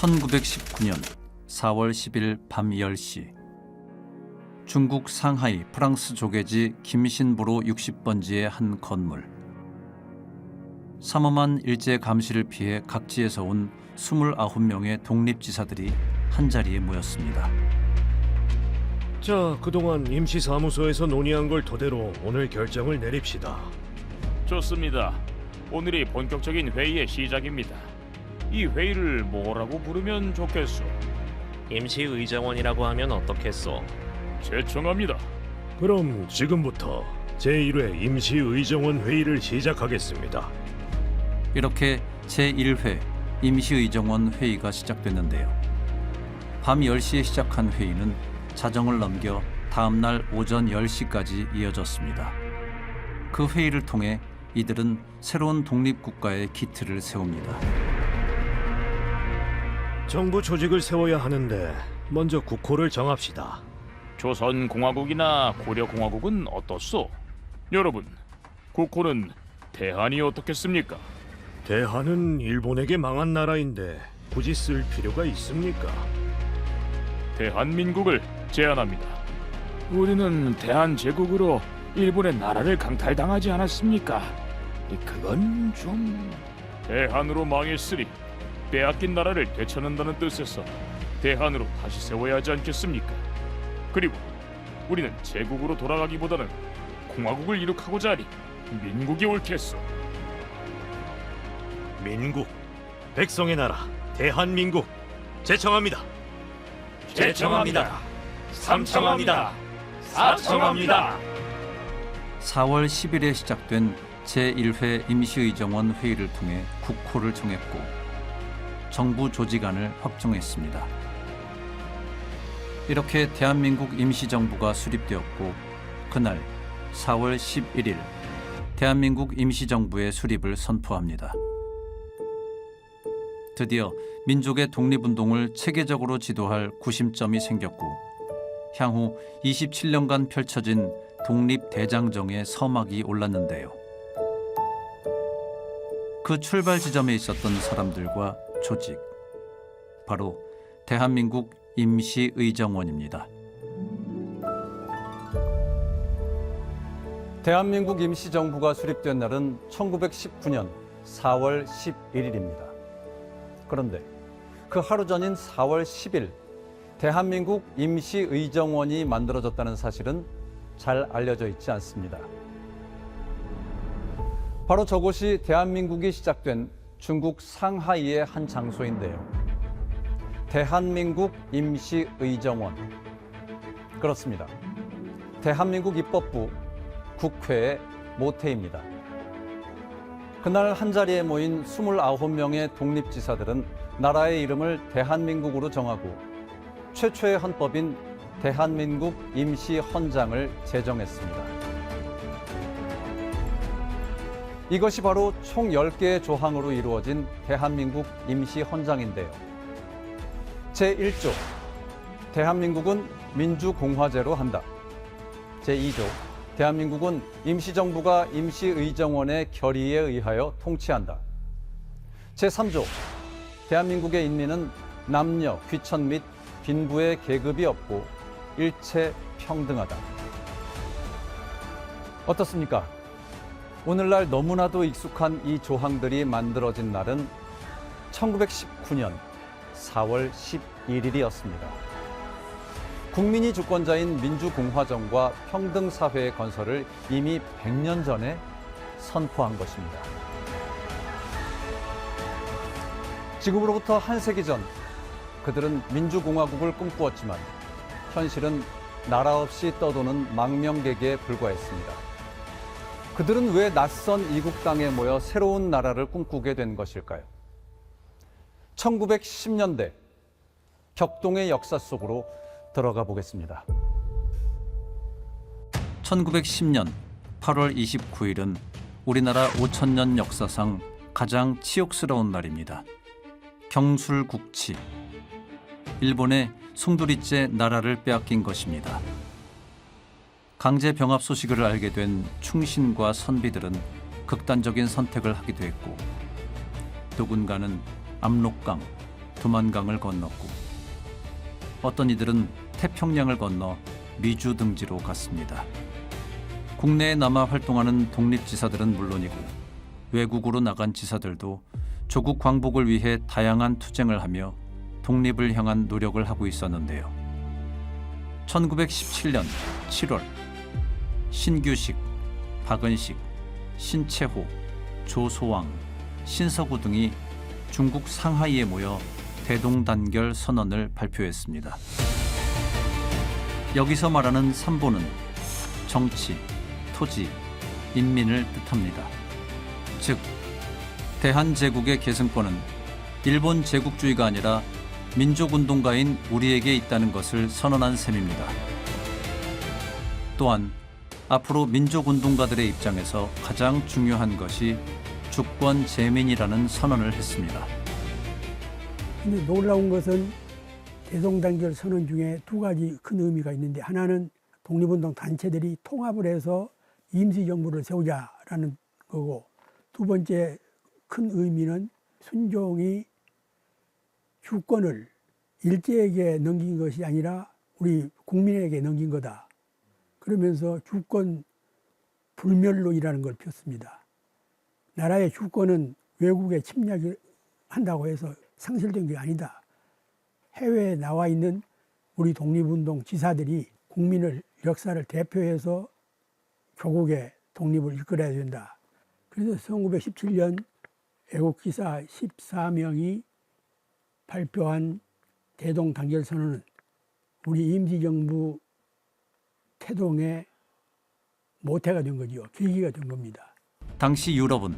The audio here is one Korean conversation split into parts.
1919년 4월 10일 밤 10시 중국 상하이 프랑스 조개지 김신보로 60번지의 한 건물. 삼엄한 일제 감시를 피해 각지에서 온 29명의 독립지사들이 한자리에 모였습니다. 자, 그동안 임시사무소에서 논의한 걸 토대로 오늘 결정을 내립시다. 좋습니다. 오늘이 본격적인 회의의 시작입니다. 이 회의를 뭐라고 부르면 좋겠소? 임시의정원이라고 하면 어떻겠소? 제청합니다. 그럼 지금부터 제1회 임시의정원 회의를 시작하겠습니다. 이렇게 제1회 임시의정원 회의가 시작됐는데요. 밤 10시에 시작한 회의는 자정을 넘겨 다음날 오전 10시까지 이어졌습니다. 그 회의를 통해 이들은 새로운 독립국가의 기틀을 세웁니다. 정부 조직을 세워야 하는데 먼저 국호를 정합시다. 조선공화국이나 고려공화국은 어떻소? 여러분, 국호는 대한이 어떻겠습니까? 대한은 일본에게 망한 나라인데 굳이 쓸 필요가 있습니까? 대한민국을 제안합니다. 우리는 대한제국으로 일본의 나라를 강탈당하지 않았습니까? 그건 좀... 대한으로 망했으니 빼앗긴 나라를 되찾는다는 뜻에서 대한으로 다시 세워야 하지 않겠습니까? 그리고 우리는 제국으로 돌아가기보다는 공화국을 이룩하고자 하니 민국이 옳겠소. 민국, 백성의 나라, 대한민국 제청합니다. 제청합니다. 삼청합니다. 사청합니다. 4월 10일에 시작된 제1회 임시의정원 회의를 통해 국호를 정했고 정부 조직안을 확정했습니다. 이렇게 대한민국 임시정부가 수립되었고 그날 4월 11일 대한민국 임시정부의 수립을 선포합니다. 드디어 민족의 독립운동을 체계적으로 지도할 구심점이 생겼고 향후 27년간 펼쳐진 독립대장정의 서막이 올랐는데요. 그 출발 지점에 있었던 사람들과 조직, 바로 대한민국 임시의정원입니다. 대한민국 임시정부가 수립된 날은 1919년 4월 11일입니다. 그런데 그 하루 전인 4월 10일 대한민국 임시의정원이 만들어졌다는 사실은 잘 알려져 있지 않습니다. 바로 저곳이 대한민국이 시작된 중국 상하이의 한 장소인데요. 대한민국 임시의정원. 그렇습니다. 대한민국 입법부 국회의 모태입니다. 그날 한자리에 모인 29명의 독립지사들은 나라의 이름을 대한민국으로 정하고 최초의 헌법인 대한민국 임시헌장을 제정했습니다. 이것이 바로 총 10개의 조항으로 이루어진 대한민국 임시헌장인데요. 제1조, 대한민국은 민주공화제로 한다. 제2조, 대한민국은 임시정부가 임시의정원의 결의에 의하여 통치한다. 제3조, 대한민국의 인민은 남녀, 귀천 및 빈부의 계급이 없고 일체 평등하다. 어떻습니까? 오늘날 너무나도 익숙한 이 조항들이 만들어진 날은 1919년 4월 11일이었습니다. 국민이 주권자인 민주공화정과 평등사회의 건설을 이미 100년 전에 선포한 것입니다. 지금으로부터 한 세기 전 그들은 민주공화국을 꿈꾸었지만 현실은 나라 없이 떠도는 망명객에 불과했습니다. 그들은 왜 낯선 이국 땅에 모여 새로운 나라를 꿈꾸게 된 것일까요? 1910년대 격동의 역사 속으로 들어가 보겠습니다. 1910년 8월 29일은 우리나라 5천년 역사상 가장 치욕스러운 날입니다. 경술국치. 일본의 송두리째 나라를 빼앗긴 것입니다. 강제 병합 소식을 알게 된 충신과 선비들은 극단적인 선택을 하기도 했고 누군가는 압록강, 두만강을 건넜고 어떤 이들은 태평양을 건너 미주 등지로 갔습니다. 국내에 남아 활동하는 독립지사들은 물론이고 외국으로 나간 지사들도 조국 광복을 위해 다양한 투쟁을 하며 독립을 향한 노력을 하고 있었는데요. 1917년 7월 신규식, 박은식, 신채호, 조소왕, 신서구 등이 중국 상하이에 모여 대동단결 선언을 발표했습니다. 여기서 말하는 삼보는 정치, 토지, 인민을 뜻합니다. 즉, 대한제국의 계승권은 일본 제국주의가 아니라 민족운동가인 우리에게 있다는 것을 선언한 셈입니다. 또한 앞으로 민족운동가들의 입장에서 가장 중요한 것이 주권 재민이라는 선언을 했습니다. 근데 놀라운 것은 대동단결 선언 중에 두 가지 큰 의미가 있는데, 하나는 독립운동 단체들이 통합을 해서 임시정부를 세우자라는 거고, 두 번째 큰 의미는 순종이 주권을 일제에게 넘긴 것이 아니라 우리 국민에게 넘긴 거다. 그러면서 주권 불멸론이라는 걸 폈습니다. 나라의 주권은 외국에 침략을 한다고 해서 상실된 게 아니다. 해외에 나와 있는 우리 독립운동 지사들이 국민을, 역사를 대표해서 조국의 독립을 이끌어야 된다. 그래서 1917년 애국기사 14명이 발표한 대동단결선언은 우리 임시정부 태동의 모태가 된 거죠. 계기가 된 겁니다. 당시 유럽은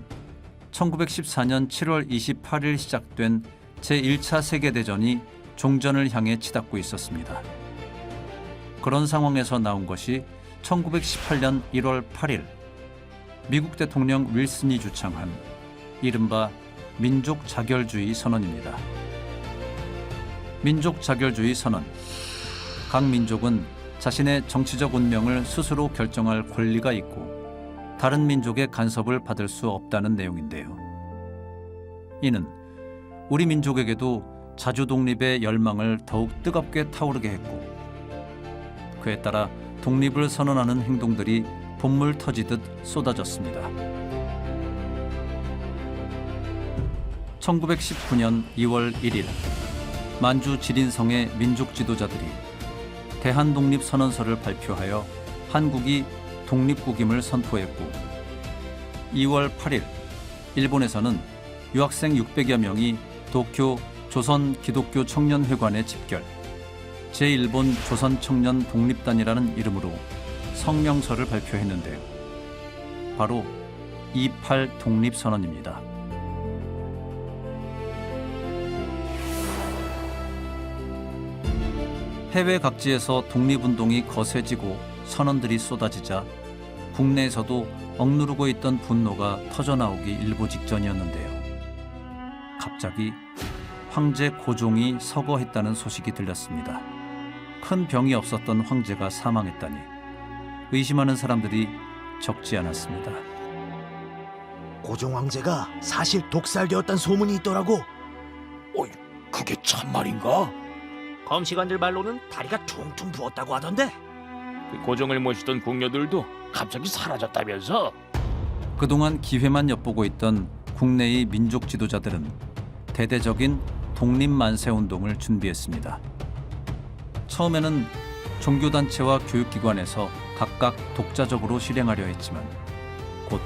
1914년 7월 28일 시작된 제1차 세계대전이 종전을 향해 치닫고 있었습니다. 그런 상황에서 나온 것이 1918년 1월 8일 미국 대통령 윌슨이 주창한 이른바 민족 자결주의 선언입니다. 민족 자결주의 선언. 각 민족은 자신의 정치적 운명을 스스로 결정할 권리가 있고 다른 민족의 간섭을 받을 수 없다는 내용인데요. 이는 우리 민족에게도 자주 독립의 열망을 더욱 뜨겁게 타오르게 했고, 그에 따라 독립을 선언하는 행동들이 봇물 터지듯 쏟아졌습니다. 1919년 2월 1일 만주 지린성의 민족 지도자들이 대한독립선언서를 발표하여 한국이 독립국임을 선포했고, 2월 8일 일본에서는 유학생 600여 명이 도쿄 조선기독교 청년회관에 집결, 제1본 조선청년 독립단이라는 이름으로 성명서를 발표했는데요. 바로 28 독립선언입니다. 해외 각지에서 독립운동이 거세지고 선언들이 쏟아지자 국내에서도 억누르고 있던 분노가 터져나오기 일보 직전이었는데요. 갑자기 황제 고종이 서거했다는 소식이 들렸습니다. 큰 병이 없었던 황제가 사망했다니 의심하는 사람들이 적지 않았습니다. 고종 황제가 사실 독살되었다는 소문이 있더라고. 어이, 그게 참말인가? 검시관들 말로는 다리가 퉁퉁 부었다고 하던데. 그 고종을 모시던 궁녀들도 갑자기 사라졌다면서? 그동안 기회만 엿보고 있던 국내의 민족 지도자들은 대대적인 독립만세운동을 준비했습니다. 처음에는 종교단체와 교육기관에서 각각 독자적으로 실행하려 했지만 곧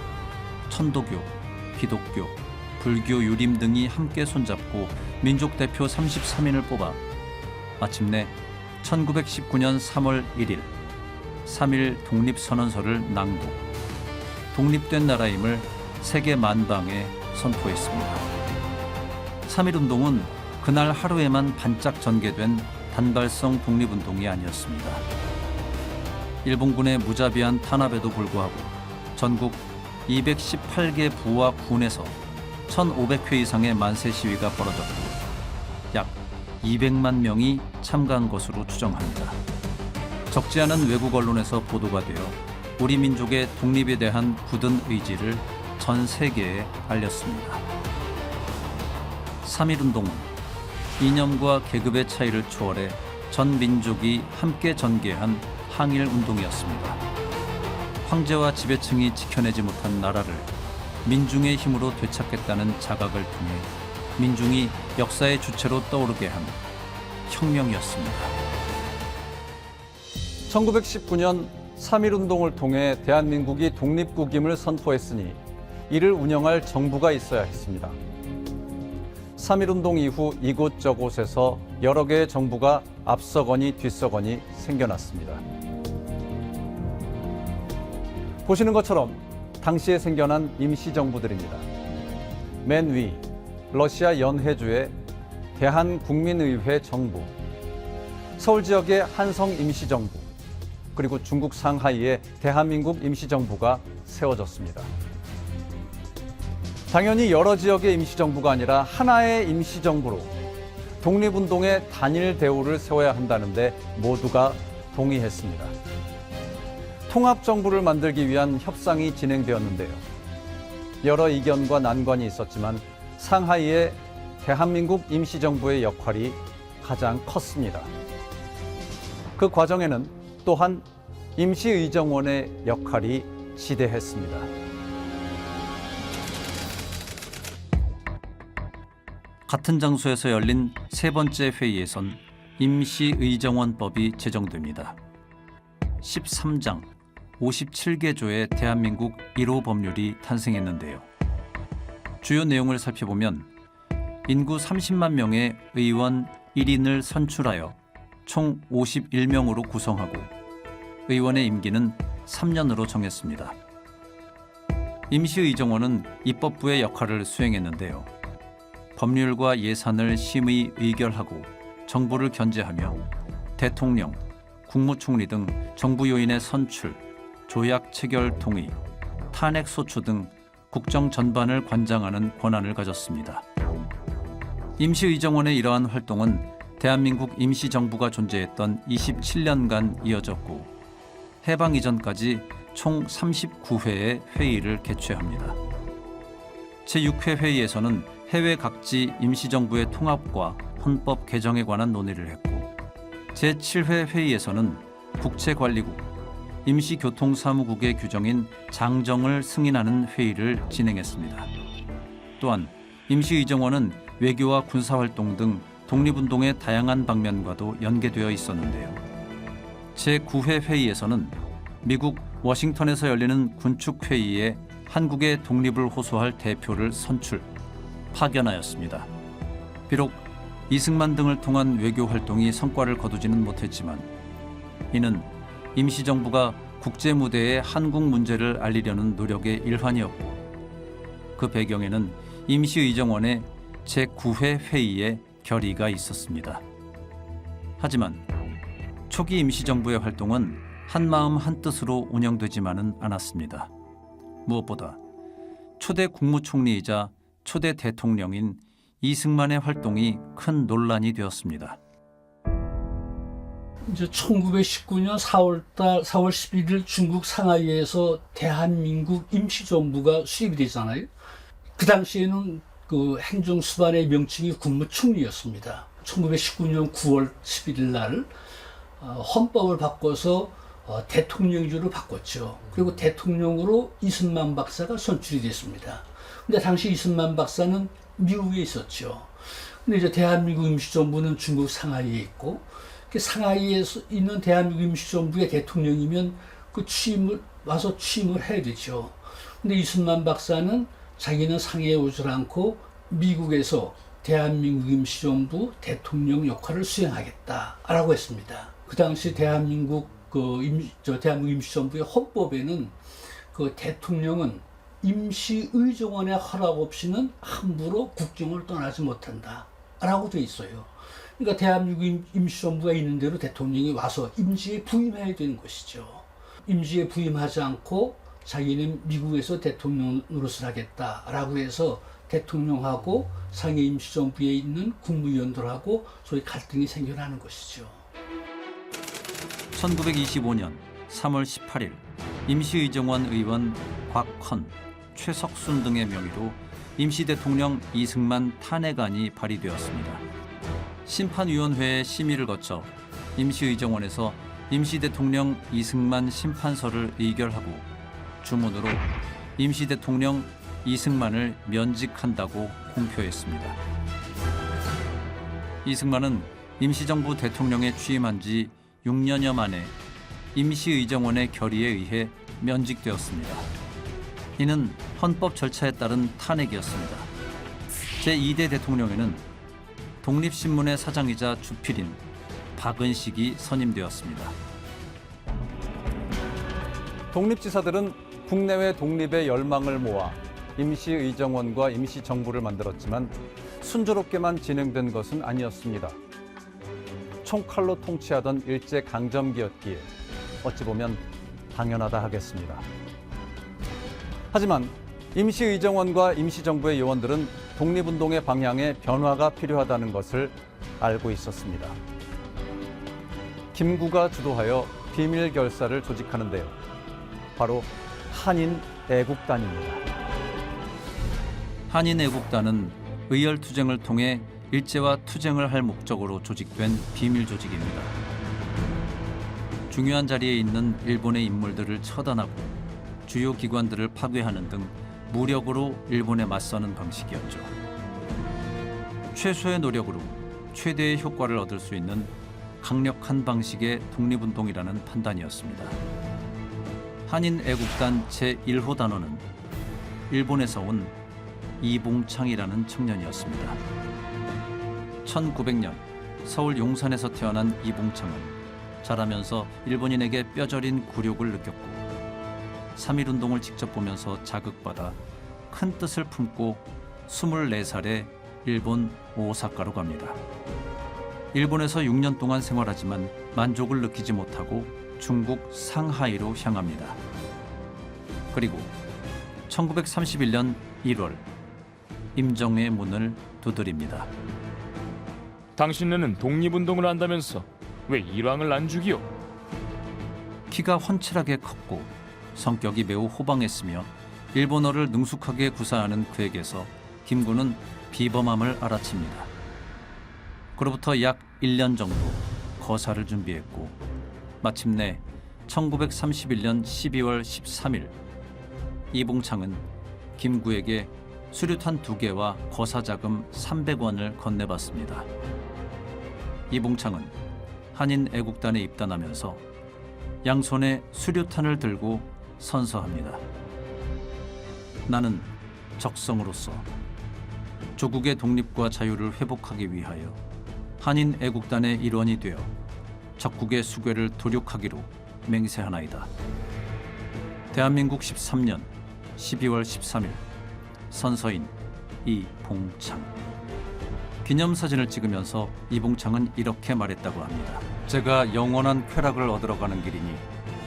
천도교, 기독교, 불교, 유림 등이 함께 손잡고 민족대표 33인을 뽑아 마침내 1919년 3월 1일 3.1 독립선언서를 낭독, 독립된 나라임을 세계 만방에 선포했습니다. 3.1운동은 그날 하루에만 반짝 전개된 단발성 독립운동이 아니었습니다. 일본군의 무자비한 탄압에도 불구하고 전국 218개 부와 군에서 1,500회 이상의 만세 시위가 벌어졌고 약 200만 명이 참가한 것으로 추정합니다. 적지 않은 외국 언론에서 보도가 되어 우리 민족의 독립에 대한 굳은 의지를 전 세계에 알렸습니다. 3.1운동은 이념과 계급의 차이를 초월해 전 민족이 함께 전개한 항일 운동이었습니다. 황제와 지배층이 지켜내지 못한 나라를 민중의 힘으로 되찾겠다는 자각을 통해 민중이 역사의 주체로 떠오르게 한 혁명이었습니다. 1919년 3.1운동을 통해 대한민국이 독립국임을 선포했으니 이를 운영할 정부가 있어야 했습니다. 3.1운동 이후 이곳저곳에서 여러 개의 정부가 앞서거니 뒤서거니 생겨났습니다. 보시는 것처럼 당시에 생겨난 임시정부들입니다. 맨 위, 러시아 연해주의 대한국민의회 정부, 서울 지역의 한성 임시정부, 그리고 중국 상하이의 대한민국 임시정부가 세워졌습니다. 당연히 여러 지역의 임시정부가 아니라 하나의 임시정부로 독립운동의 단일 대우를 세워야 한다는데 모두가 동의했습니다. 통합정부를 만들기 위한 협상이 진행되었는데요. 여러 이견과 난관이 있었지만 상하이의 대한민국 임시정부의 역할이 가장 컸습니다. 그 과정에는 또한 임시의정원의 역할이 지대했습니다. 같은 장소에서 열린 세 번째 회의에선 임시의정원법이 제정됩니다. 13장 57개 조의 대한민국 1호 법률이 탄생했는데요. 주요 내용을 살펴보면 인구 30만 명의 의원 1인을 선출하여 총 51명으로 구성하고 의원의 임기는 3년으로 정했습니다. 임시의정원은 입법부의 역할을 수행했는데요. 법률과 예산을 심의 의결하고 정부를 견제하며 대통령, 국무총리 등 정부 요인의 선출, 조약 체결 동의, 탄핵 소추 등 국정 전반을 관장하는 권한을 가졌습니다. 임시의정원의 이러한 활동은 대한민국 임시정부가 존재했던 27년간 이어졌고 해방 이전까지 총 39회의 회의를 개최합니다. 제6회 회의에서는 해외 각지 임시정부의 통합과 헌법 개정에 관한 논의를 했고 제7회 회의에서는 국채관리국, 임시교통사무국의 규정인 장정을 승인하는 회의를 진행했습니다. 또한 임시의정원은 외교와 군사활동 등 독립운동의 다양한 방면과도 연계되어 있었는데요. 제9회 회의에서는 미국 워싱턴에서 열리는 군축회의에 한국의 독립을 호소할 대표를 선출, 파견하였습니다. 비록 이승만 등을 통한 외교 활동이 성과를 거두지는 못했지만 이는 임시정부가 국제 무대에 한국 문제를 알리려는 노력의 일환이었고 그 배경에는 임시의정원의 제9회 회의의 결의가 있었습니다. 하지만 초기 임시정부의 활동은 한마음 한뜻으로 운영되지만은 않았습니다. 무엇보다 초대 국무총리이자 초대 대통령인 이승만의 활동이 큰 논란이 되었습니다. 이제 1919년 4월 11일 중국 상하이에서 대한민국 임시정부가 수립이 되잖아요. 그 당시에는 그 행정수반의 명칭이 국무총리였습니다. 1919년 9월 11일 날 헌법을 바꿔서 대통령제로 바꿨죠. 그리고 대통령으로 이승만 박사가 선출이 됐습니다. 근데 당시 이승만 박사는 미국에 있었죠. 근데 이제 대한민국 임시정부는 중국 상하이에 있고, 상하이에 있는 대한민국 임시정부의 대통령이면 그 와서 취임을 해야 되죠. 근데 이승만 박사는 자기는 상해에 오질 않고 미국에서 대한민국 임시정부 대통령 역할을 수행하겠다라고 했습니다. 그 당시 대한민국 대한민국 임시정부의 헌법에는 그 대통령은 임시의정원의 허락 없이는 함부로 국정을 떠나지 못한다라고 돼 있어요. 그러니까 대한민국 임시정부가 있는 대로 대통령이 와서 임시에 부임해야 되는 것이죠. 임시에 부임하지 않고 자기는 미국에서 대통령 노릇을 하겠다라고 해서 대통령하고 상해 임시정부에 있는 국무위원들하고 소위 갈등이 생겨나는 것이죠. 1925년 3월 18일 임시의정원 의원 곽헌, 최석순 등의 명의로 임시대통령 이승만 탄핵안이 발의되었습니다. 심판위원회의 심의를 거쳐 임시의정원에서 임시대통령 이승만 심판서를 의결하고 주문으로 임시대통령 이승만을 면직한다고 공표했습니다. 이승만은 임시정부 대통령에 취임한 지 6년여 만에 임시의정원의 결의에 의해 면직되었습니다. 이는 헌법 절차에 따른 탄핵이었습니다. 제2대 대통령에는 독립신문의 사장이자 주필인 박은식이 선임되었습니다. 독립지사들은 국내외 독립의 열망을 모아 임시의정원과 임시정부를 만들었지만 순조롭게만 진행된 것은 아니었습니다. 총칼로 통치하던 일제강점기였기에 어찌 보면 당연하다 하겠습니다. 하지만 임시의정원과 임시정부의 요원들은 독립운동의 방향에 변화가 필요하다는 것을 알고 있었습니다. 김구가 주도하여 비밀 결사를 조직하는데요. 바로 한인애국단입니다. 한인애국단은 의열투쟁을 통해 일제와 투쟁을 할 목적으로 조직된 비밀 조직입니다. 중요한 자리에 있는 일본의 인물들을 처단하고 주요 기관들을 파괴하는 등 무력으로 일본에 맞서는 방식이었죠. 최소의 노력으로 최대의 효과를 얻을 수 있는 강력한 방식의 독립운동이라는 판단이었습니다. 한인애국단 제1호 단원은 일본에서 온 이봉창이라는 청년이었습니다. 1900년 서울 용산에서 태어난 이봉창은 자라면서 일본인에게 뼈저린 굴욕을 느꼈고 3.1운동을 직접 보면서 자극받아 큰 뜻을 품고 24살에 일본 오사카로 갑니다. 일본에서 6년 동안 생활하지만 만족을 느끼지 못하고 중국 상하이로 향합니다. 그리고 1931년 1월 임정의 문을 두드립니다. 당신네는 독립운동을 한다면서 왜 일왕을 안 죽이오? 키가 훤칠하게 컸고 성격이 매우 호방했으며 일본어를 능숙하게 구사하는 그에게서 김구는 비범함을 알아챕니다. 그로부터 약 1년 정도 거사를 준비했고 마침내 1931년 12월 13일 이봉창은 김구에게 수류탄 2개와 거사자금 300원을 건네받습니다. 이봉창은 한인애국단에 입단하면서 양손에 수류탄을 들고 선서합니다. 나는 적성으로서 조국의 독립과 자유를 회복하기 위하여 한인애국단의 일원이 되어 적국의 수괴를 도륙하기로 맹세하나이다. 대한민국 13년 12월 13일 선서인 이봉창. 기념사진을 찍으면서 이봉창은 이렇게 말했다고 합니다. 제가 영원한 쾌락을 얻으러 가는 길이니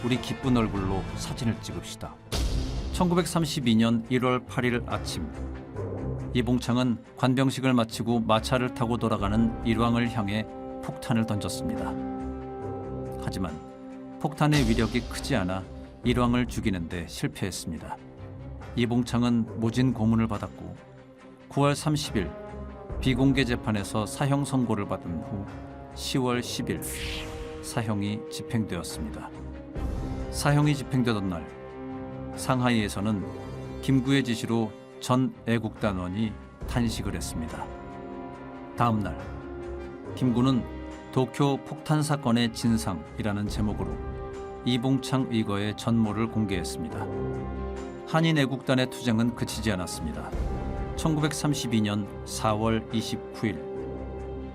우리 기쁜 얼굴로 사진을 찍읍시다. 1932년 1월 8일 아침 이봉창은 관병식을 마치고 마차를 타고 돌아가는 일왕을 향해 폭탄을 던졌습니다. 하지만 폭탄의 위력이 크지 않아 일왕을 죽이는데 실패했습니다. 이봉창은 모진 고문을 받았고 9월 30일 비공개 재판에서 사형 선고를 받은 후 10월 10일 사형이 집행되었습니다. 사형이 집행되던 날 상하이에서는 김구의 지시로 전 애국단원이 탄식을 했습니다. 다음 날 김구는 도쿄 폭탄 사건의 진상이라는 제목으로 이봉창 의거의 전모를 공개했습니다. 한인애국단의 투쟁은 그치지 않았습니다. 1932년 4월 29일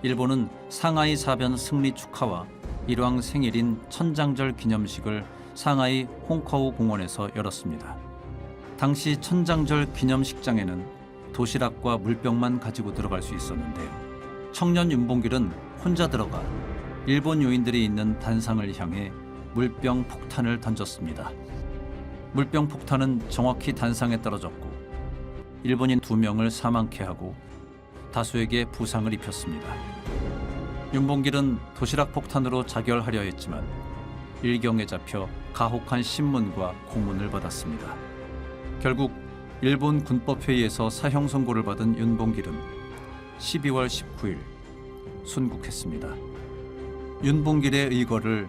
일본은 상하이 사변 승리 축하와 일왕 생일인 천장절 기념식을 상하이 홍커우 공원에서 열었습니다. 당시 천장절 기념식장에는 도시락과 물병만 가지고 들어갈 수 있었는데요. 청년 윤봉길은 혼자 들어가 일본 요인들이 있는 단상을 향해 물병 폭탄을 던졌습니다. 물병 폭탄은 정확히 단상에 떨어졌고 일본인 2명을 사망케 하고 다수에게 부상을 입혔습니다. 윤봉길은 도시락 폭탄으로 자결하려 했지만 일경에 잡혀 가혹한 신문과 고문을 받았습니다. 결국 일본 군법회의에서 사형 선고를 받은 윤봉길은 12월 19일 순국했습니다. 윤봉길의 의거를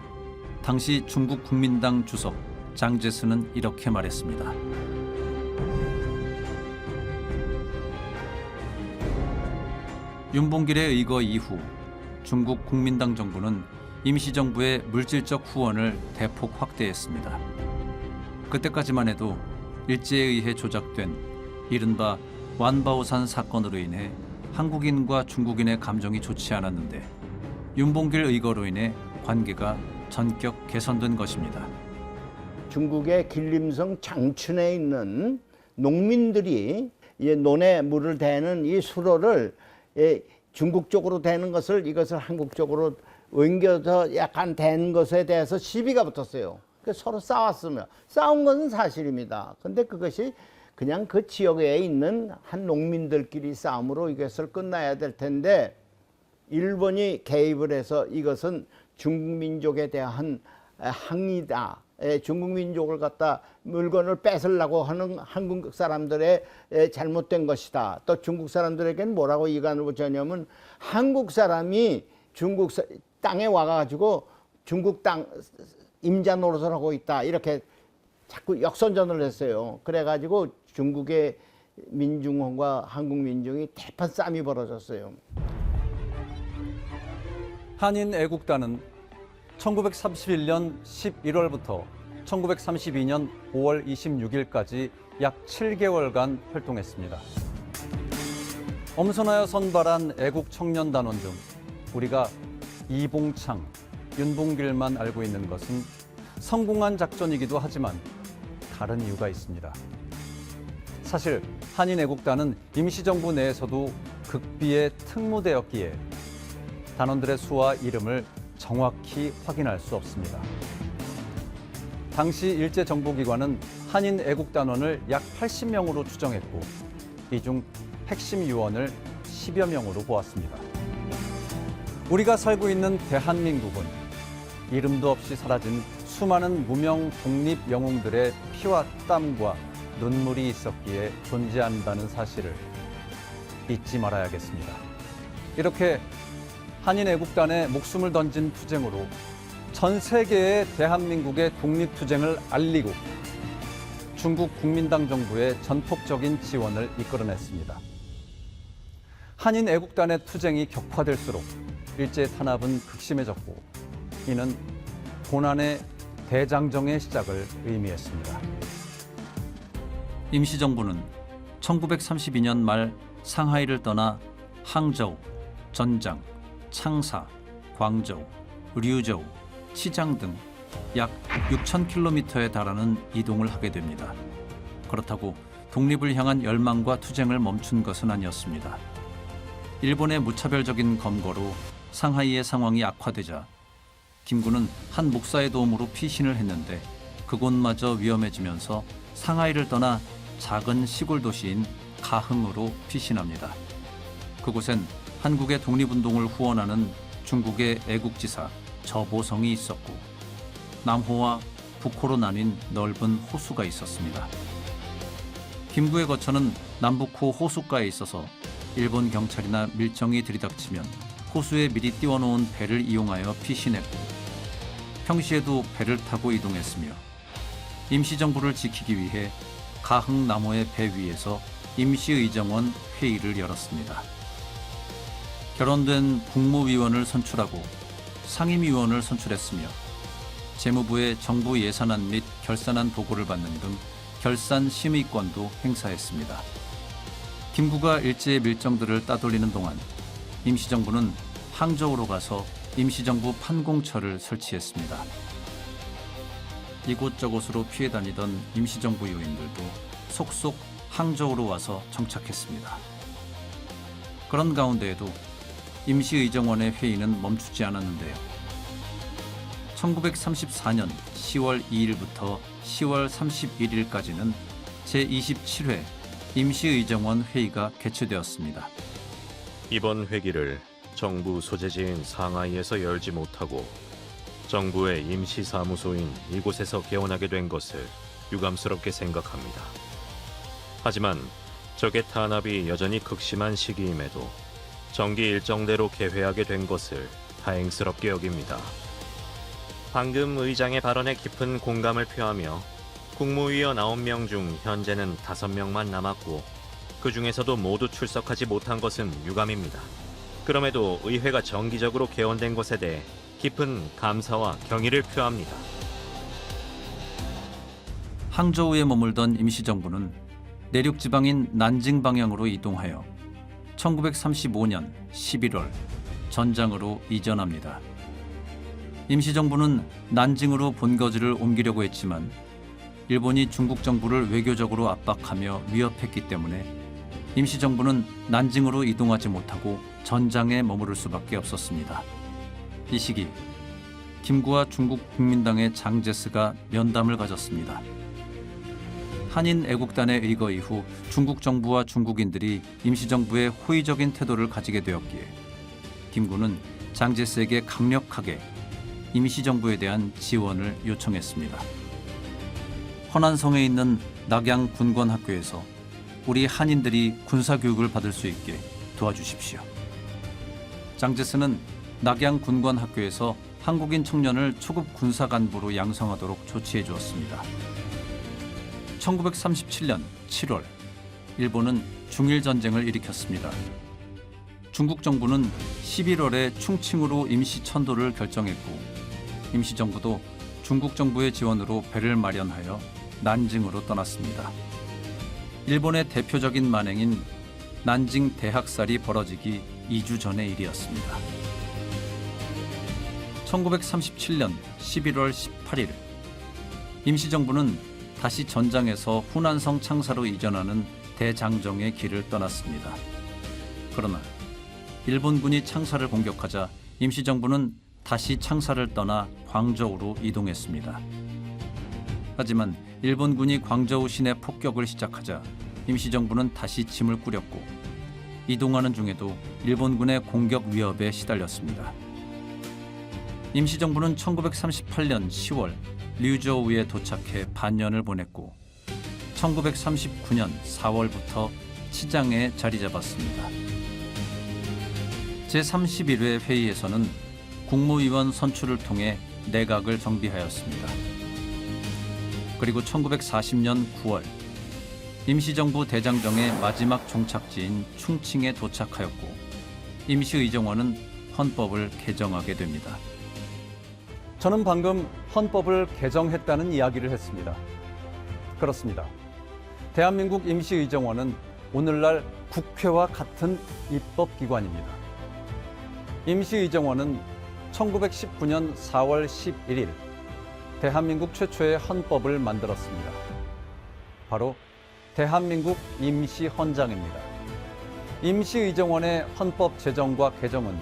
당시 중국 국민당 주석 장제스는 이렇게 말했습니다. 윤봉길의 의거 이후 중국 국민당 정부는 임시정부의 물질적 후원을 대폭 확대했습니다. 그때까지만 해도 일제에 의해 조작된 이른바 완바오산 사건으로 인해 한국인과 중국인의 감정이 좋지 않았는데 윤봉길 의거로 인해 관계가 전격 개선된 것입니다. 중국의 길림성 장춘에 있는 농민들이 이 논에 물을 대는 이 수로를 중국 쪽으로 대는 것을 이것을 한국 쪽으로 옮겨서 약간 댄 것에 대해서 시비가 붙었어요. 서로 싸웠으며 싸운 것은 사실입니다. 근데 그것이 그냥 그 지역에 있는 한 농민들끼리 싸움으로 이것을 끝나야 될 텐데 일본이 개입을 해서 이것은 중국 민족에 대한 항의다. 중국 민족을 갖다 물건을 뺏으려고 하는 한국 사람들의 잘못된 것이다. 또 중국 사람들에게는 뭐라고 이간을 붙였냐면 한국 사람이 중국 땅에 와가지고 중국 땅 임자 노릇을 하고 있다. 이렇게 자꾸 역선전을 했어요. 그래가지고 중국의 민중과 한국 민중이 대판 싸움이 벌어졌어요. 한인 애국단은 1931년 11월부터 1932년 5월 26일까지 약 7개월간 활동했습니다. 엄선하여 선발한 애국 청년단원 중 우리가 이봉창, 윤봉길만 알고 있는 것은 성공한 작전이기도 하지만 다른 이유가 있습니다. 사실 한인 애국단은 임시정부 내에서도 극비에 특무되었기에 단원들의 수와 이름을 정확히 확인할 수 없습니다. 당시 일제정보기관은 한인 애국단원을 약 80명으로 추정했고 이 중 핵심 요원을 10여 명으로 보았습니다. 우리가 살고 있는 대한민국은 이름도 없이 사라진 수많은 무명 독립 영웅들의 피와 땀과 눈물이 있었기에 존재한다는 사실을 잊지 말아야겠습니다. 이렇게 한인 애국단에 목숨을 던진 투쟁으로 전 세계에 대한민국의 독립투쟁을 알리고 중국 국민당 정부의 전폭적인 지원을 이끌어냈습니다. 한인 애국단의 투쟁이 격화될수록 일제 탄압은 극심해졌고 이는 고난의 대장정의 시작을 의미했습니다. 임시정부는 1932년 말 상하이를 떠나 항저우, 전장, 창사, 광저우, 류저우, 치장 등 약 6,000km에 달하는 이동을 하게 됩니다. 그렇다고 독립을 향한 열망과 투쟁을 멈춘 것은 아니었습니다. 일본의 무차별적인 검거로 상하이의 상황이 악화되자 김구는 한 목사의 도움으로 피신을 했는데 그곳마저 위험해지면서 상하이를 떠나 작은 시골 도시인 가흥으로 피신합니다. 그곳엔 한국의 독립운동을 후원하는 중국의 애국지사 저보성이 있었고 남호와 북호로 나뉜 넓은 호수가 있었습니다. 김구의 거처는 남북호 호숫가에 있어서 일본 경찰이나 밀정이 들이닥치면 호수에 미리 띄워놓은 배를 이용하여 피신했고 평시에도 배를 타고 이동했으며 임시정부를 지키기 위해 가흥남호의 배 위에서 임시의정원 회의를 열었습니다. 결혼된 국무위원을 선출하고 상임위원을 선출했으며 재무부의 정부 예산안 및 결산안 보고를 받는 등 결산 심의권도 행사했습니다. 김구가 일제의 밀정들을 따돌리는 동안 임시정부는 항저우로 가서 임시정부 판공처를 설치했습니다. 이곳저곳으로 피해 다니던 임시정부 요인들도 속속 항저우로 와서 정착했습니다. 그런 가운데에도 임시의정원의 회의는 멈추지 않았는데요. 1934년 10월 2일부터 10월 31일까지는 제27회 임시의정원 회의가 개최되었습니다. 이번 회기를 정부 소재지인 상하이에서 열지 못하고 정부의 임시사무소인 이곳에서 개원하게 된 것을 유감스럽게 생각합니다. 하지만 적의 탄압이 여전히 극심한 시기임에도 정기 일정대로 개회하게 된 것을 다행스럽게 여깁니다. 방금 의장의 발언에 깊은 공감을 표하며 국무위원 9명 중 현재는 5명만 남았고 그 중에서도 모두 출석하지 못한 것은 유감입니다. 그럼에도 의회가 정기적으로 개원된 것에 대해 깊은 감사와 경의를 표합니다. 항저우에 머물던 임시정부는 내륙 지방인 난징 방향으로 이동하여 1935년 11월 전장으로 이전합니다. 임시정부는 난징으로 본거지를 옮기려고 했지만 일본이 중국 정부를 외교적으로 압박하며 위협했기 때문에 임시정부는 난징으로 이동하지 못하고 전장에 머무를 수밖에 없었습니다. 이 시기 김구와 중국 국민당의 장제스가 면담을 가졌습니다. 한인 애국단의 의거 이후 중국 정부와 중국인들이 임시정부에 호의적인 태도를 가지게 되었기에 김구는 장제스에게 강력하게 임시정부에 대한 지원을 요청했습니다. 허난성에 있는 낙양 군관학교에서 우리 한인들이 군사교육을 받을 수 있게 도와주십시오. 장제스는 낙양 군관학교에서 한국인 청년을 초급 군사간부로 양성하도록 조치해 주었습니다. 1937년 7월 일본은 중일전쟁을 일으켰습니다. 중국 정부는 11월에 충칭으로 임시 천도를 결정했고 임시정부도 중국 정부의 지원으로 배를 마련하여 난징으로 떠났습니다. 일본의 대표적인 만행인 난징 대학살이 벌어지기 2주 전의 일이었습니다. 1937년 11월 18일 임시정부는 다시 전장에서 후난성 창사로 이전하는 대장정의 길을 떠났습니다. 그러나 일본군이 창사를 공격하자 임시정부는 다시 창사를 떠나 광저우로 이동했습니다. 하지만 일본군이 광저우 시내 폭격을 시작하자 임시정부는 다시 짐을 꾸렸고 이동하는 중에도 일본군의 공격 위협에 시달렸습니다. 임시정부는 1938년 10월 류저우에 도착해 반년을 보냈고 1939년 4월부터 치장에 자리 잡았습니다. 제31회 회의에서는 국무위원 선출을 통해 내각을 정비하였습니다. 그리고 1940년 9월 임시정부 대장정의 마지막 종착지인 충칭에 도착하였고 임시의정원은 헌법을 개정하게 됩니다. 저는 방금 헌법을 개정했다는 이야기를 했습니다. 그렇습니다. 대한민국 임시의정원은 오늘날 국회와 같은 입법기관입니다. 임시의정원은 1919년 4월 11일 대한민국 최초의 헌법을 만들었습니다. 바로 대한민국 임시헌장입니다. 임시의정원의 헌법 제정과 개정은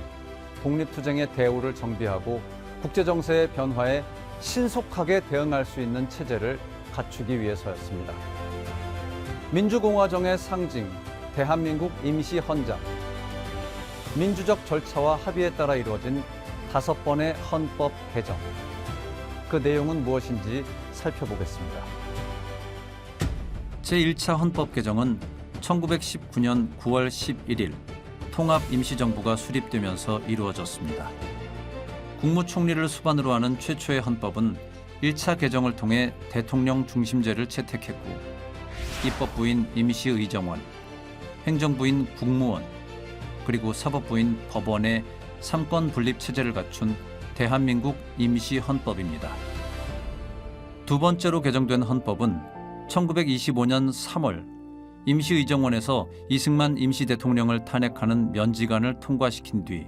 독립투쟁의 대우를 정비하고 국제정세의 변화에 신속하게 대응할 수 있는 체제를 갖추기 위해서였습니다. 민주공화정의 상징, 대한민국 임시헌장. 민주적 절차와 합의에 따라 이루어진 5번의 헌법 개정. 그 내용은 무엇인지 살펴보겠습니다. 제1차 헌법 개정은 1919년 9월 11일 통합임시정부가 수립되면서 이루어졌습니다. 국무총리를 수반으로 하는 최초의 헌법은 1차 개정을 통해 대통령 중심제를 채택했고 입법부인 임시의정원, 행정부인 국무원, 그리고 사법부인 법원의 3권 분립 체제를 갖춘 대한민국 임시헌법입니다. 두 번째로 개정된 헌법은 1925년 3월 임시의정원에서 이승만 임시대통령을 탄핵하는 면지관을 통과시킨 뒤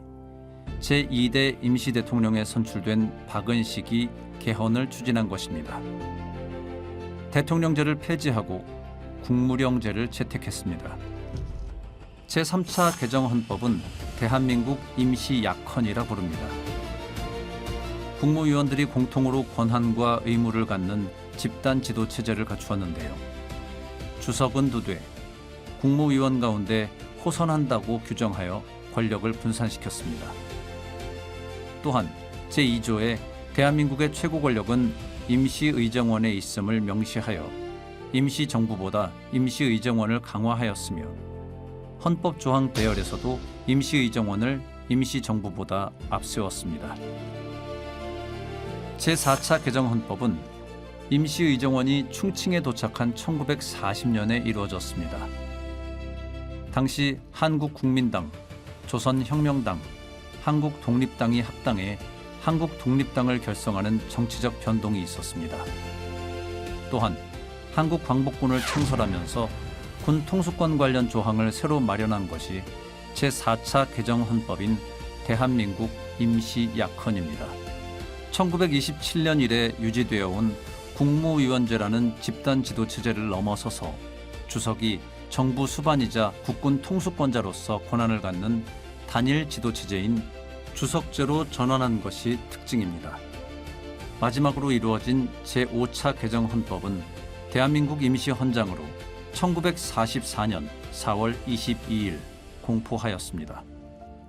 제2대 임시대통령에 선출된 박은식이 개헌을 추진한 것입니다. 대통령제를 폐지하고 국무령제를 채택했습니다. 제3차 개정 헌법은 대한민국 임시약헌이라 부릅니다. 국무위원들이 공통으로 권한과 의무를 갖는 집단 지도 체제를 갖추었는데요. 주석은 두되 국무위원 가운데 호선한다고 규정하여 권력을 분산시켰습니다. 또한 제2조에 대한민국의 최고 권력은 임시의정원에 있음을 명시하여 임시정부보다 임시의정원을 강화하였으며 헌법 조항 배열에서도 임시의정원을 임시정부보다 앞세웠습니다. 제4차 개정헌법은 임시의정원이 충칭에 도착한 1940년에 이루어졌습니다. 당시 한국국민당, 조선혁명당, 한국독립당이 합당해 한국독립당을 결성하는 정치적 변동이 있었습니다. 또한 한국광복군을 창설하면서 군 통수권 관련 조항을 새로 마련한 것이 제4차 개정헌법인 대한민국 임시약헌입니다. 1927년 이래 유지되어 온 국무위원제라는 집단 지도 체제를 넘어서서 주석이 정부 수반이자 국군 통수권자로서 권한을 갖는 단일 지도 체제인 주석제로 전환한 것이 특징입니다. 마지막으로 이루어진 제5차 개정헌법은 대한민국 임시헌장으로 1944년 4월 22일 공포하였습니다.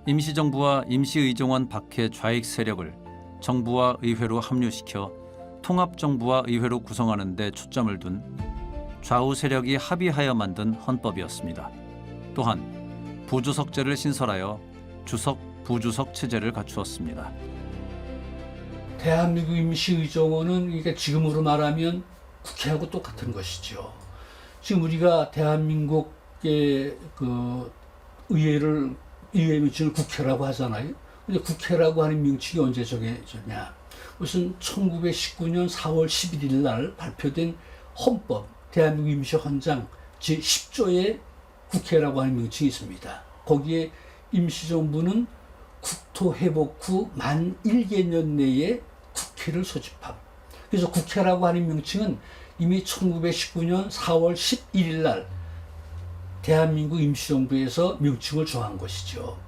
임시정부와 임시의정원 밖의 좌익 세력을 정부와 의회로 합류시켜 통합정부와 의회로 구성하는 데 초점을 둔 좌우 세력이 합의하여 만든 헌법이었습니다. 또한 부주석제를 신설하여 주석, 부주석 체제를 갖추었습니다. 대한민국 임시의정원은 그러니까 지금으로 말하면 국회하고 똑같은 것이죠. 지금 우리가 대한민국의 그 의회 명칭을 국회라고 하잖아요. 근데 국회라고 하는 명칭이 언제 정해졌냐? 우선 1919년 4월 11일 날 발표된 헌법, 대한민국 임시헌장 제10조에 국회라고 하는 명칭이 있습니다. 거기에 임시정부는 국토회복 후 만 1개년 내에 국회를 소집함. 그래서 국회라고 하는 명칭은 이미 1919년 4월 11일 날 대한민국 임시정부에서 명칭을 정한 것이죠.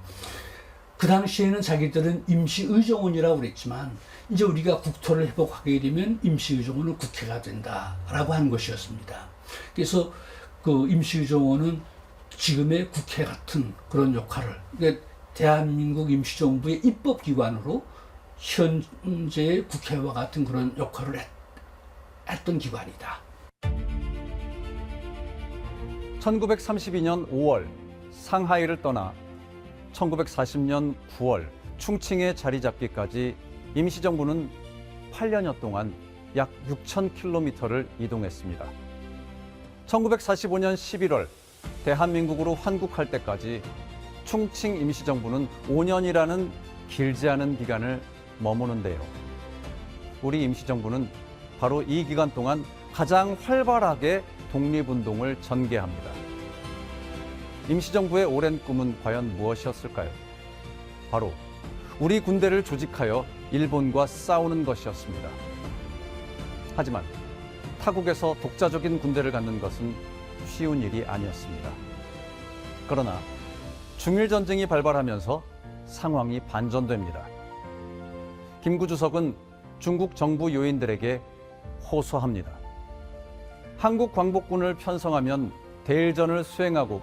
그 당시에는 자기들은 임시의정원이라고 그랬지만 이제 우리가 국토를 회복하게 되면 임시의정원은 국회가 된다라고 한 것이었습니다. 그래서 그 임시의정원은 지금의 국회 같은 그런 역할을, 그러니까 대한민국 임시정부의 입법기관으로 현재의 국회와 같은 그런 역할을 했던 기관이다. 1932년 5월 상하이를 떠나 1940년 9월 충칭에 자리 잡기까지 임시정부는 8년여 동안 약 6,000km를 이동했습니다. 1945년 11월 대한민국으로 환국할 때까지 충칭 임시정부는 5년이라는 길지 않은 기간을 머무는데요. 우리 임시정부는 바로 이 기간 동안 가장 활발하게 독립운동을 전개합니다. 임시정부의 오랜 꿈은 과연 무엇이었을까요? 바로 우리 군대를 조직하여 일본과 싸우는 것이었습니다. 하지만 타국에서 독자적인 군대를 갖는 것은 쉬운 일이 아니었습니다. 그러나 중일전쟁이 발발하면서 상황이 반전됩니다. 김구 주석은 중국 정부 요인들에게 호소합니다. 한국 광복군을 편성하면 대일전을 수행하고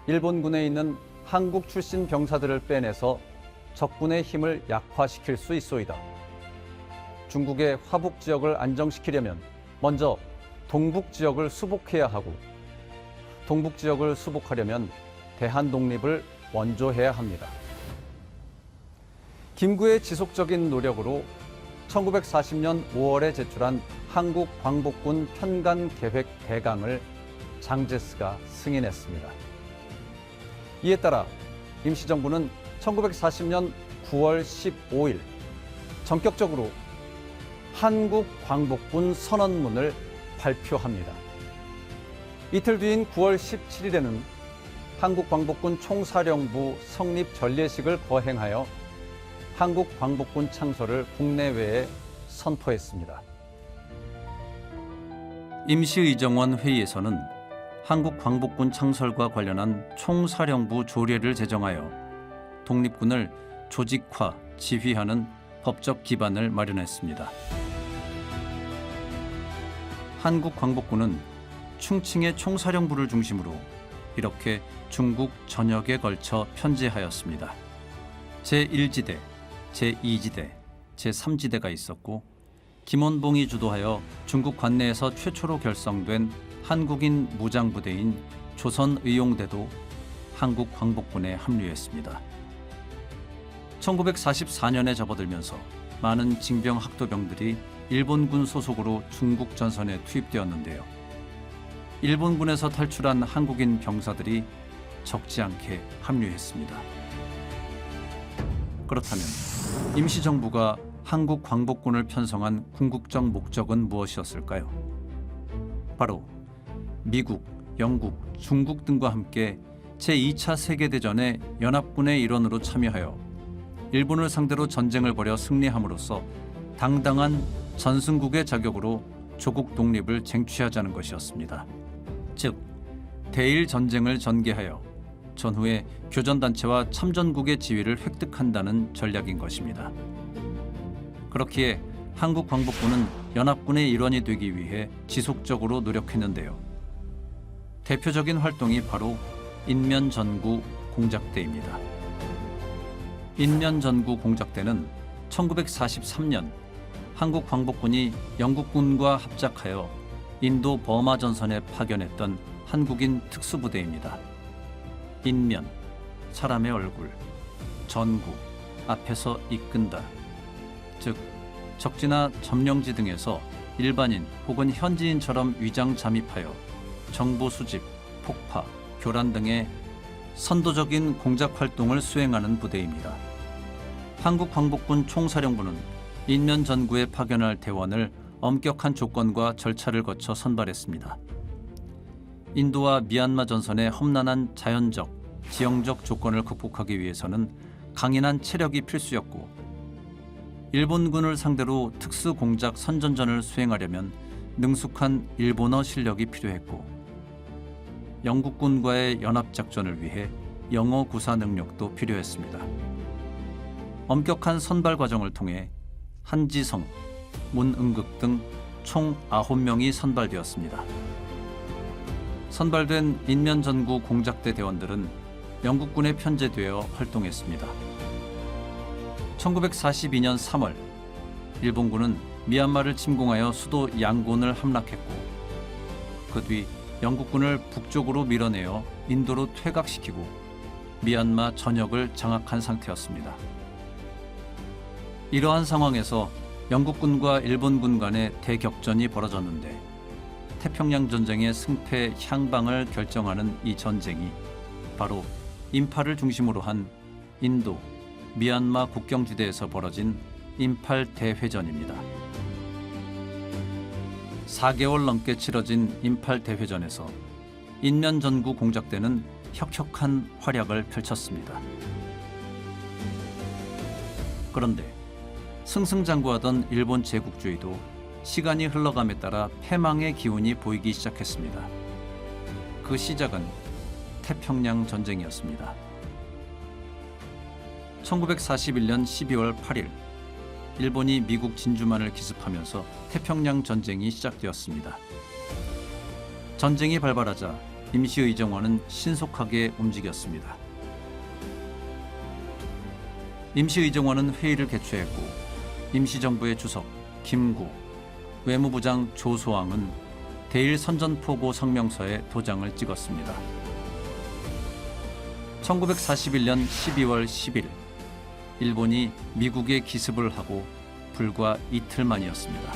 일본군에 있는 한국 출신 병사들을 빼내서 적군의 힘을 약화시킬 수 있소이다. 중국의 화북 지역을 안정시키려면 먼저 동북 지역을 수복해야 하고 동북 지역을 수복하려면 대한 독립을 원조해야 합니다. 김구의 지속적인 노력으로 1940년 5월에 제출한 한국 광복군 편간 계획 대강을 장제스가 승인했습니다. 이에 따라 임시정부는 1940년 9월 15일 전격적으로 한국 광복군 선언문을 발표합니다. 이틀 뒤인 9월 17일에는 한국 광복군 총사령부 성립 전례식을 거행하여 한국 광복군 창설을 국내외에 선포했습니다. 임시의정원 회의에서는 한국 광복군 창설과 관련한 총사령부 조례를 제정하여 독립군을 조직화, 지휘하는 법적 기반을 마련했습니다. 한국 광복군은 충칭의 총사령부를 중심으로 이렇게 중국 전역에 걸쳐 편제하였습니다. 제1지대, 제2지대, 제3지대가 있었고 김원봉이 주도하여 중국 관내에서 최초로 결성된 한국인 무장부대인 조선의용대도 한국 광복군에 합류했습니다. 1944년에 접어들면서 많은 징병 학도병들이 일본군 소속으로 중국 전선에 투입되었는데요. 일본군에서 탈출한 한국인 병사들이 적지 않게 합류했습니다. 그렇다면 임시정부가 한국 광복군을 편성한 궁극적 목적은 무엇이었을까요? 바로 미국, 영국, 중국 등과 함께 제2차 세계대전에 연합군의 일원으로 참여하여 일본을 상대로 전쟁을 벌여 승리함으로써 당당한 전승국의 자격으로 조국 독립을 쟁취하자는 것이었습니다. 즉, 대일 전쟁을 전개하여 전후에 교전단체와 참전국의 지위를 획득한다는 전략인 것입니다. 그렇기에 한국 광복군은 연합군의 일원이 되기 위해 지속적으로 노력했는데요. 대표적인 활동이 바로 인면전구 공작대입니다. 인면전구 공작대는 1943년 한국 광복군이 영국군과 합작하여 인도 버마 전선에 파견했던 한국인 특수부대입니다. 인면, 사람의 얼굴, 전구, 앞에서 이끈다. 즉, 적지나 점령지 등에서 일반인 혹은 현지인처럼 위장 잠입하여 정보 수집, 폭파, 교란 등의 선도적인 공작 활동을 수행하는 부대입니다. 한국 광복군 총사령부는 인면 전구에 파견할 대원을 엄격한 조건과 절차를 거쳐 선발했습니다. 인도와 미얀마 전선의 험난한 자연적, 지형적 조건을 극복하기 위해서는 강인한 체력이 필수였고, 일본군을 상대로 특수 공작 선전전을 수행하려면 능숙한 일본어 실력이 필요했고, 영국군과의 연합작전을 위해 영어 구사 능력도 필요했습니다. 엄격한 선발 과정을 통해 한지성, 문응극 등 총 9명이 선발되었습니다. 선발된 인면전구 공작대 대원들은 영국군에 편제되어 활동했습니다. 1942년 3월, 일본군은 미얀마를 침공하여 수도 양곤을 함락했고, 그 뒤 영국군을 북쪽으로 밀어내어 인도로 퇴각시키고 미얀마 전역을 장악한 상태였습니다. 이러한 상황에서 영국군과 일본군 간의 대격전이 벌어졌는데, 태평양 전쟁의 승패 향방을 결정하는 이 전쟁이 바로 임팔을 중심으로 한 인도, 미얀마 국경지대에서 벌어진 임팔 대회전입니다. 4개월 넘게 치러진 임팔 대회전에서 인면전구 공작대는 혁혁한 활약을 펼쳤습니다. 그런데 승승장구하던 일본 제국주의도 시간이 흘러감에 따라 패망의 기운이 보이기 시작했습니다. 그 시작은 태평양 전쟁이었습니다. 1941년 12월 8일, 일본이 미국 진주만을 기습하면서 태평양 전쟁이 시작되었습니다. 전쟁이 발발하자 임시의정원은 신속하게 움직였습니다. 임시의정원은 회의를 개최했고, 임시정부의 주석 김구, 외무부장 조소왕은 대일 선전포고 성명서에 도장을 찍었습니다. 1941년 12월 10일, 일본이 미국에 기습을 하고 불과 이틀 만이었습니다.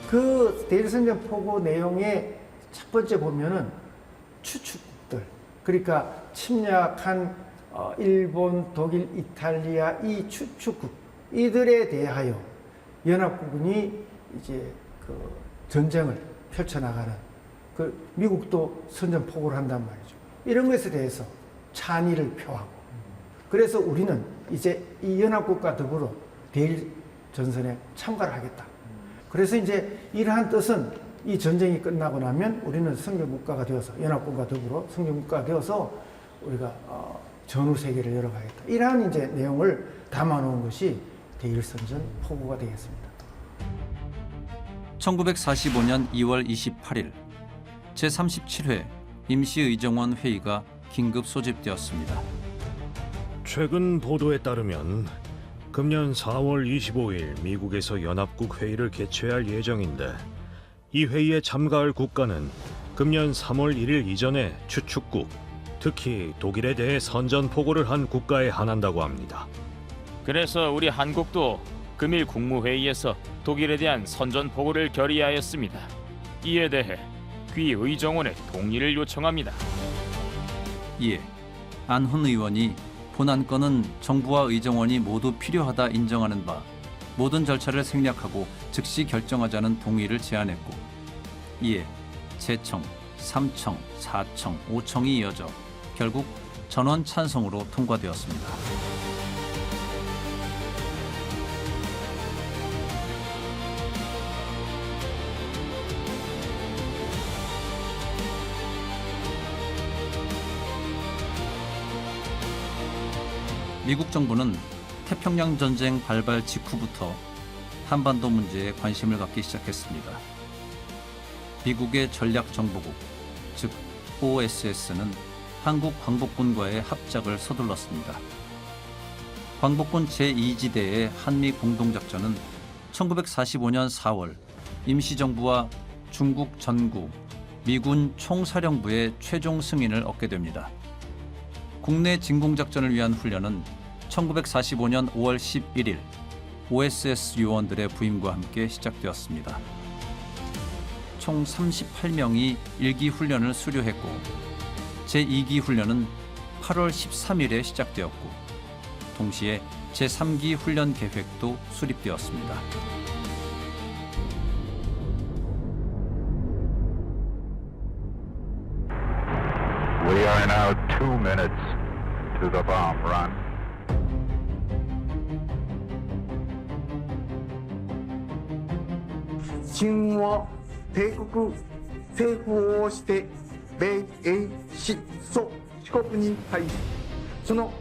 그 대일선전 포고 내용의 첫 번째 보면은 추축국들, 그러니까 침략한 일본, 독일, 이탈리아 이 추축국 이들에 대하여 연합국군이 이제 그 전쟁을 펼쳐나가는, 그 미국도 선전 포고를 한단 말이죠. 이런 것에 대해서 찬의를 표하고, 그래서 우리는 이제 이 연합국과 더불어 대일 전선에 참가를 하겠다. 그래서 이제 이러한 뜻은 이 전쟁이 끝나고 나면 우리는 성전국가가 되어서, 연합군과 더불어 성전국가가 되어서 우리가 전후 세계를 열어가겠다. 이러한 이제 내용을 담아놓은 것이 대일선전 포고가 되겠습니다. 1945년 2월 28일, 제37회 임시의정원 회의가 긴급 소집되었습니다. 최근 보도에 따르면 금년 4월 25일 미국에서 연합국 회의를 개최할 예정인데, 이 회의에 참가할 국가는 금년 3월 1일 이전에 추축국, 특히 독일에 대해 선전포고를 한 국가에 한한다고 합니다. 그래서 우리 한국도 금일 국무회의에서 독일에 대한 선전포고를 결의하였습니다. 이에 대해 귀 의정원의 동의를 요청합니다. 이에 안훈 의원이 본안건은 정부와 의정원이 모두 필요하다 인정하는 바 모든 절차를 생략하고 즉시 결정하자는 동의를 제안했고, 이에 재청, 3청, 4청, 5청이 이어져 결국 전원 찬성으로 통과되었습니다. 미국 정부는 태평양 전쟁 발발 직후부터 한반도 문제에 관심을 갖기 시작했습니다. 미국의 전략정보국, 즉 OSS는 한국 광복군과의 합작을 서둘렀습니다. 광복군 제2지대의 한미 공동작전은 1945년 4월 임시정부와 중국 전구, 미군 총사령부의 최종 승인을 얻게 됩니다. 국내 진공작전을 위한 훈련은 1945년 5월 11일 OSS 요원들의 부임과 함께 시작되었습니다. 총 38명이 1기 훈련을 수료했고 제2기 훈련은 8월 13일에 시작되었고 동시에 제3기 훈련 계획도 수립되었습니다. We are now 2 minutes to the bomb run. 신와 대국政府をして米英日ソ四国に対しその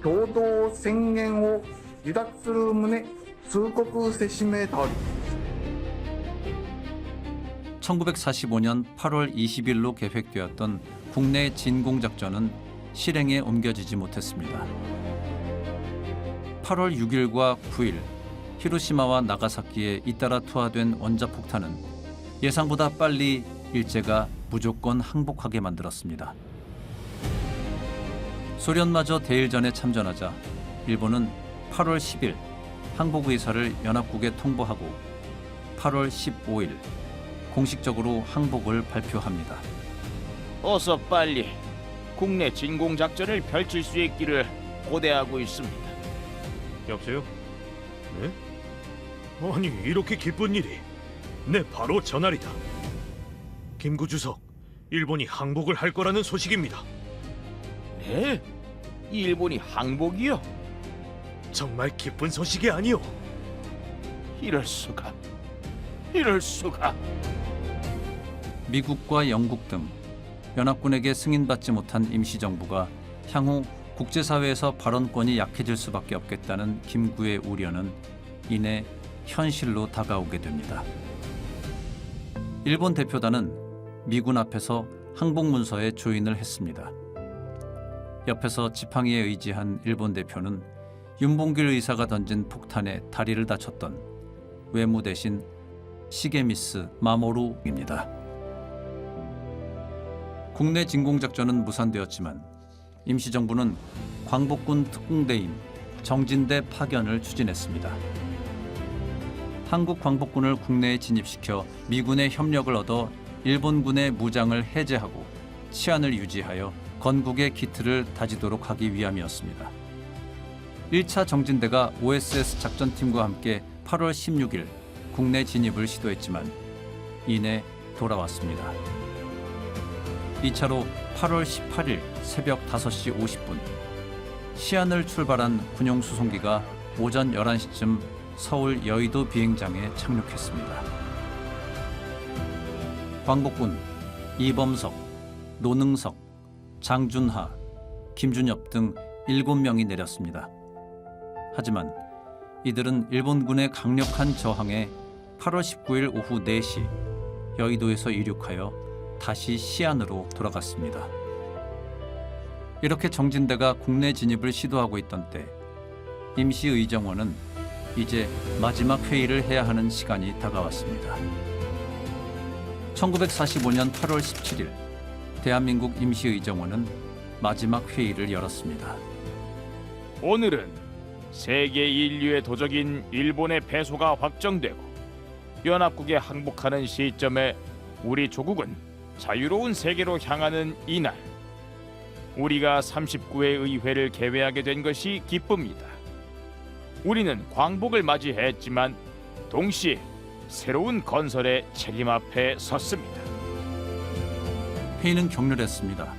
共同宣言を受諾する旨通告せしめたり 1945년 8월 20일로 계획되었던 국내 진공작전은 실행에 옮겨지지 못했습니다. 8월 6일과 9일 히로시마와 나가사키에 잇따라 투하된 원자폭탄은 예상보다 빨리 일제가 무조건 항복하게 만들었습니다. 소련마저 대일전에 참전하자 일본은 8월 10일 항복 의사를 연합국에 통보하고 8월 15일 공식적으로 항복을 발표합니다. 어서 빨리 국내 진공작전을 펼칠 수 있기를 고대하고 있습니다. 여보세요? 네? 아니 이렇게 기쁜 일이. 네 바로 전할이다. 김구 주석, 일본이 항복을 할 거라는 소식입니다. 네? 일본이 항복이요? 정말 기쁜 소식이 아니오. 이럴 수가. 미국과 영국 등 연합군에게 승인받지 못한 임시정부가 향후 국제사회에서 발언권이 약해질 수밖에 없겠다는 김구의 우려는 이내 현실로 다가오게 됩니다. 일본 대표단은 미군 앞에서 항복문서에 조인을 했습니다. 옆에서 지팡이에 의지한 일본 대표는 윤봉길 의사가 던진 폭탄에 다리를 다쳤던 외무 대신 시게미스 마모루입니다. 국내 진공작전은 무산되었지만 임시정부는 광복군 특공대인 정진대 파견을 추진했습니다. 한국 광복군을 국내에 진입시켜 미군의 협력을 얻어 일본군의 무장을 해제하고 치안을 유지하여 건국의 기틀을 다지도록 하기 위함이었습니다. 1차 정진대가 OSS 작전팀과 함께 8월 16일 국내 진입을 시도했지만 이내 돌아왔습니다. 2차로 8월 18일 새벽 5시 50분 시안을 출발한 군용 수송기가 오전 11시쯤 서울 여의도 비행장에 착륙했습니다. 광복군 이범석, 노능석, 장준하, 김준엽 등 7명이 내렸습니다. 하지만 이들은 일본군의 강력한 저항에 8월 19일 오후 4시 여의도에서 이륙하여 다시 시안으로 돌아갔습니다. 이렇게 정진대가 국내 진입을 시도하고 있던 때 임시의정원은 이제 마지막 회의를 해야 하는 시간이 다가왔습니다. 1945년 8월 17일 대한민국 임시의정원은 마지막 회의를 열었습니다. 오늘은 세계 인류의 도적인 일본의 패소가 확정되고 연합국에 항복하는 시점에 우리 조국은 자유로운 세계로 향하는 이날, 우리가 39회 의회를 개회하게 된 것이 기쁩니다. 우리는 광복을 맞이했지만 동시에 새로운 건설의 책임 앞에 섰습니다. 회의는 격렬했습니다.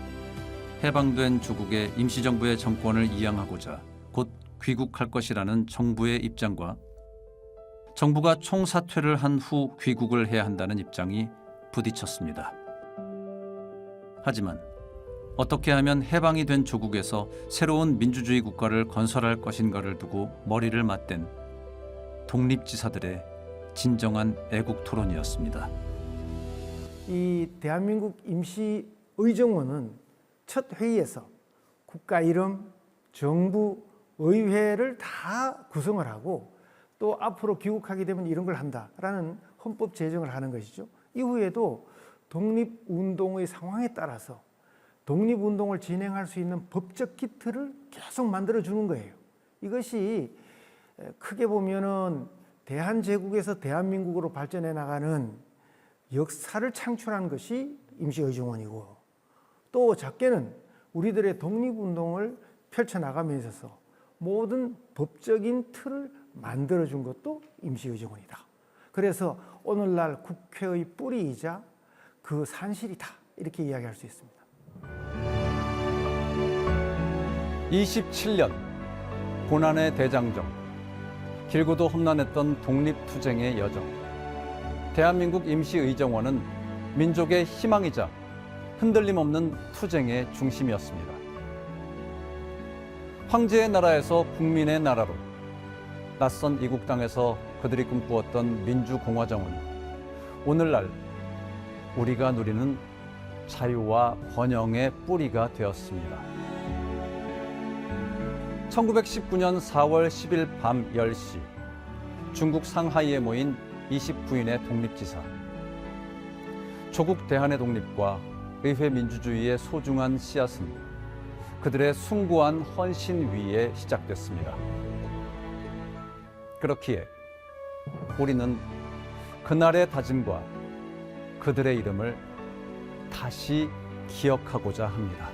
해방된 조국의 임시정부의 정권을 이양하고자 곧 귀국할 것이라는 정부의 입장과 정부가 총사퇴를 한 후 귀국을 해야 한다는 입장이 부딪혔습니다. 하지만 어떻게 하면 해방이 된 조국에서 새로운 민주주의 국가를 건설할 것인가를 두고 머리를 맞댄 독립지사들의 진정한 애국 토론이었습니다. 이 대한민국 임시의정원은 첫 회의에서 국가 이름, 정부, 의회를 다 구성을 하고 또 앞으로 귀국하게 되면 이런 걸 한다라는 헌법 제정을 하는 것이죠. 이후에도 독립운동의 상황에 따라서 독립운동을 진행할 수 있는 법적 기틀을 계속 만들어주는 거예요. 이것이 크게 보면은 대한제국에서 대한민국으로 발전해 나가는 역사를 창출한 것이 임시의정원이고, 또 작게는 우리들의 독립운동을 펼쳐나감에 있어서 모든 법적인 틀을 만들어준 것도 임시의정원이다. 그래서 오늘날 국회의 뿌리이자 그 산실이다, 이렇게 이야기할 수 있습니다. 27년 고난의 대장정, 길고도 험난했던 독립투쟁의 여정. 대한민국 임시의정원은 민족의 희망이자 흔들림 없는 투쟁의 중심이었습니다. 황제의 나라에서 국민의 나라로, 낯선 이국 땅에서 그들이 꿈꾸었던 민주공화정은 오늘날 우리가 누리는 자유와 번영의 뿌리가 되었습니다. 1919년 4월 10일 밤 10시 중국 상하이에 모인 29인의 독립지사. 조국 대한의 독립과 의회 민주주의의 소중한 씨앗은 그들의 숭고한 헌신 위에 시작됐습니다. 그렇기에 우리는 그날의 다짐과 그들의 이름을 다시 기억하고자 합니다.